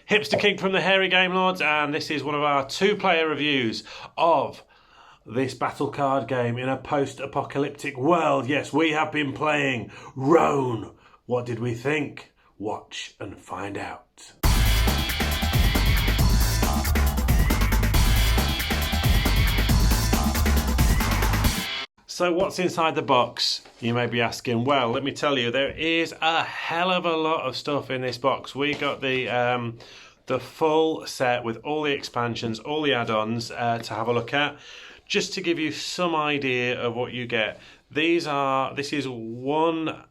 Hipster King from the Hairy Game Lords, and this is one of our two-player reviews of this battle card game in a post-apocalyptic world. Yes, we have been playing Rone. What did we think? Watch and find out. So what's inside the box? You may be asking. Well, let me tell you, there is a hell of a lot of stuff in this box. We got the full set with all the expansions, all the add-ons to have a look at. Just to give you some idea of what you get. This is one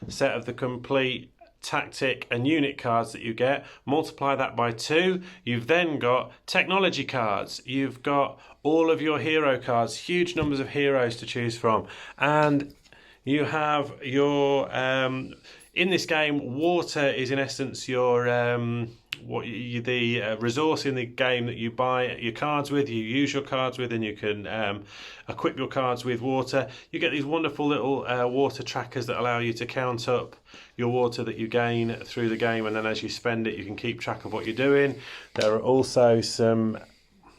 set of the complete tactic and unit cards that you get. Multiply that by 2. You've then got technology cards. You've got all of your hero cards, huge numbers of heroes to choose from, and you have your in this game, water is in essence your the resource in the game that you buy your cards with, you use your cards with, and you can equip your cards with water. You get these wonderful little water trackers that allow you to count up your water that you gain through the game, and then as you spend it you can keep track of what you're doing. There are also some,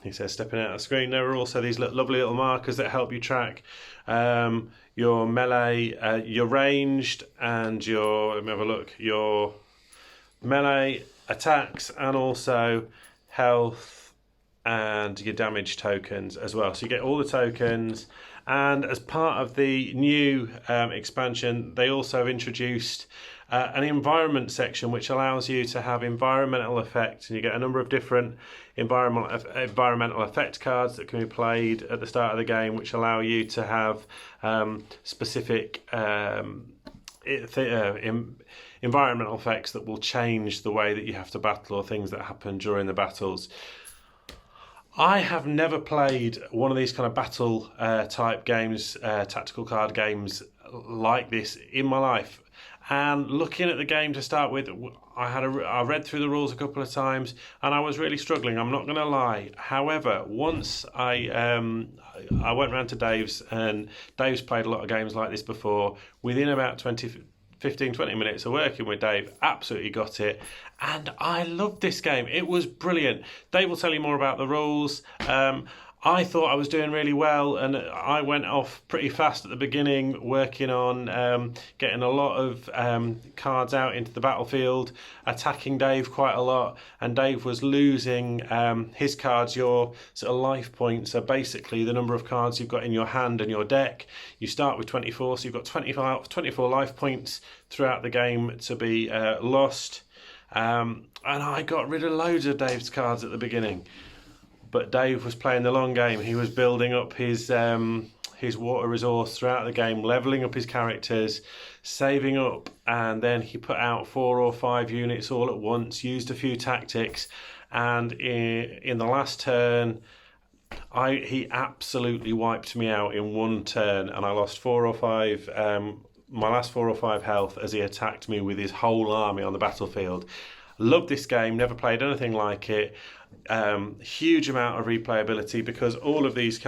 he says stepping out of the screen, there are also these lovely little markers that help you track your melee, your ranged, and your, let me have a look, your melee attacks, and also health and your damage tokens as well. So you get all the tokens, and as part of the new expansion, they also introduced an environment section which allows you to have environmental effects, and you get a number of different environmental effect cards that can be played at the start of the game, which allow you to have specific environmental effects that will change the way that you have to battle or things that happen during the battles. I have never played one of these kind of battle type games, tactical card games like this in my life. And looking at the game to start with, I read through the rules a couple of times, and I was really struggling. I'm not going to lie. However, once I went round to Dave's, and Dave's played a lot of games like this before. Within about 15-20 minutes of working with Dave, absolutely got it, and I loved this game. It was brilliant. Dave will tell you more about the rules. I thought I was doing really well, and I went off pretty fast at the beginning, working on getting a lot of cards out into the battlefield, attacking Dave quite a lot, and Dave was losing his cards, your sort of life points. So basically the number of cards you've got in your hand and your deck. You start with 24, so you've got 24 life points throughout the game to be lost. And I got rid of loads of Dave's cards at the beginning. But Dave was playing the long game. He was building up his water resource throughout the game, leveling up his characters, saving up, and then he put out 4 or 5 units all at once, used a few tactics, and in the last turn, he absolutely wiped me out in one turn, and I lost 4 or 5, my last 4 or 5 health as he attacked me with his whole army on the battlefield. Loved this game, never played anything like it. Huge amount of replayability, because all of these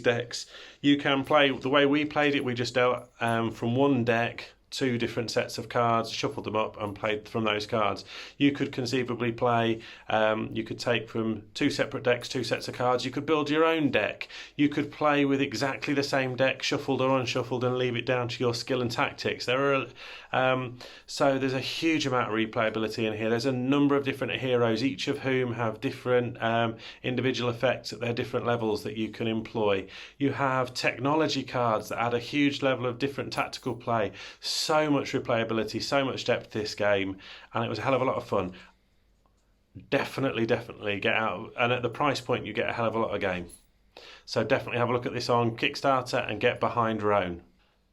decks you can play the way we played it. We just dealt from one deck 2 different sets of cards, shuffled them up and played from those cards. You could conceivably play, you could take from 2 separate decks 2 sets of cards. You could build your own deck. You could play with exactly the same deck, shuffled or unshuffled, and leave it down to your skill and tactics. There are so there's a huge amount of replayability in here. There's a number of different heroes, each of whom have different individual effects at their different levels that you can employ. You have technology cards that add a huge level of different tactical play. So much replayability, so much depth to this game, and it was a hell of a lot of fun. Definitely get out, and at the price point you get a hell of a lot of game. So definitely have a look at this on Kickstarter and get behind Rone.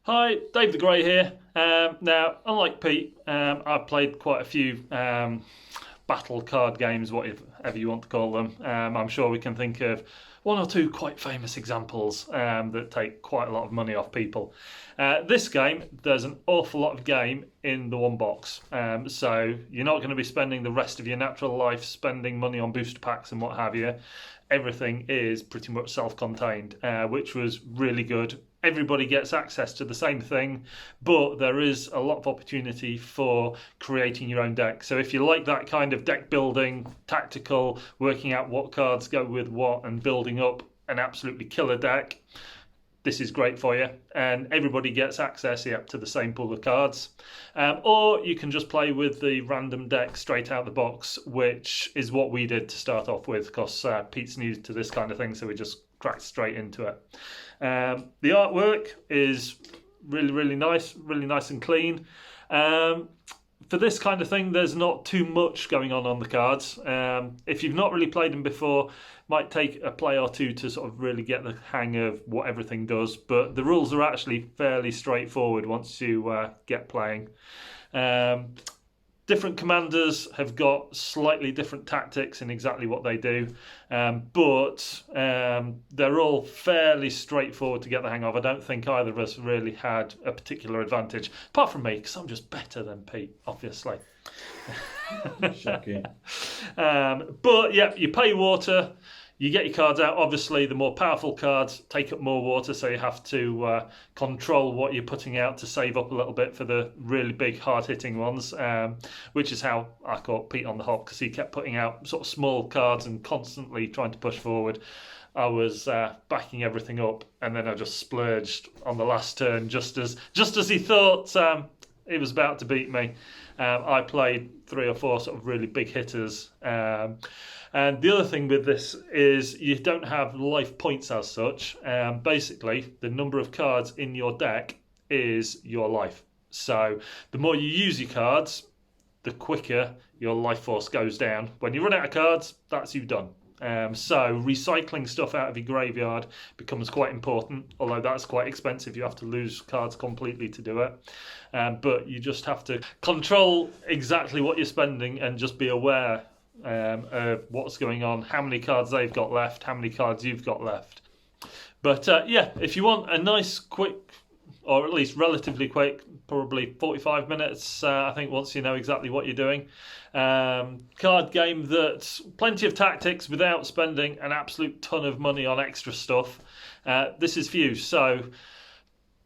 Hi, Dave the Grey here. Now, unlike Pete, I've played quite a few battle card games, whatever you want to call them. I'm sure we can think of 1 or 2 quite famous examples that take quite a lot of money off people. This game, there's an awful lot of game in the one box. So you're not going to be spending the rest of your natural life spending money on booster packs and what have you. Everything is pretty much self-contained, which was really good. everybody gets access to the same thing, but there is a lot of opportunity for creating your own deck. So if you like that kind of deck building, tactical, working out what cards go with what and building up an absolutely killer deck, this is great for you, and everybody gets access to the same pool of cards. Or you can just play with the random deck straight out the box, which is what we did to start off with, because Pete's new to this kind of thing, so we just cracked straight into it. The artwork is really nice and clean. For this kind of thing, there's not too much going on the cards. If you've not really played them before, might take a play or two to sort of really get the hang of what everything does, but the rules are actually fairly straightforward once you get playing. Different commanders have got slightly different tactics in exactly what they do, but they're all fairly straightforward to get the hang of. I don't think either of us really had a particular advantage, apart from me, because I'm just better than Pete, obviously. Shocking. But yeah, you pay water, you get your cards out. Obviously, the more powerful cards take up more water, so you have to control what you're putting out to save up a little bit for the really big, hard-hitting ones, which is how I caught Pete on the hop, because he kept putting out sort of small cards and constantly trying to push forward. I was backing everything up, and then I just splurged on the last turn, just as he thought he was about to beat me. I played 3 or 4 sort of really big hitters. And the other thing with this is you don't have life points as such. Basically, the number of cards in your deck is your life. So the more you use your cards, the quicker your life force goes down. When you run out of cards, that's you done. So recycling stuff out of your graveyard becomes quite important, although that's quite expensive. You have to lose cards completely to do it. But you just have to control exactly what you're spending and just be aware of what's going on, how many cards they've got left, how many cards you've got left. But yeah, if you want a nice, quick, or at least relatively quick, probably 45 minutes, I think, once you know exactly what you're doing. Card game that's plenty of tactics without spending an absolute ton of money on extra stuff. This is for you. So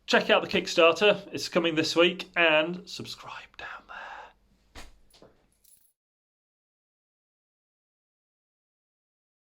check out the Kickstarter. It's coming this week, and subscribe down